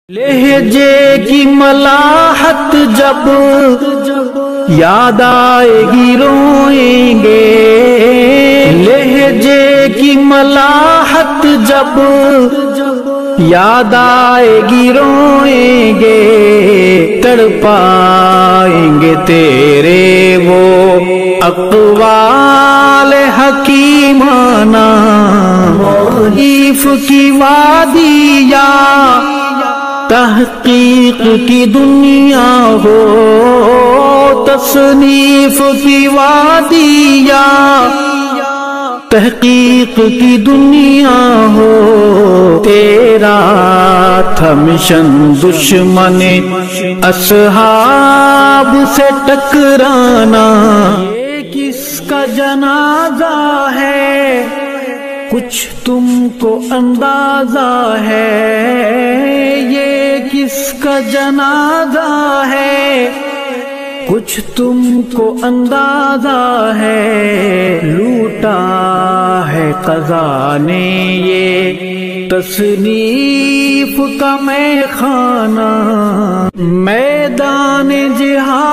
لہجے کی ملاحت جب یاد آئے گی روئیں گے، لہجے کی ملاحت جب یاد آئے گی روئیں گے، تڑپائیں گے تیرے وہ اقوال حکیمانہ، تعریف کی وادی یا تحقیق کی دنیا ہو، تصنیف کی وادی یا تحقیق کی دنیا ہو، تیرا تھا مشن دشمن اصحاب سے ٹکرانا، یہ کس کا جنازہ ہے کچھ تم کو اندازہ ہے، یہ کس کا جنازہ ہے کچھ تم کو اندازہ ہے، لوٹا ہے قضا نے یہ تصنیف کا میخانہ، میدان جہاد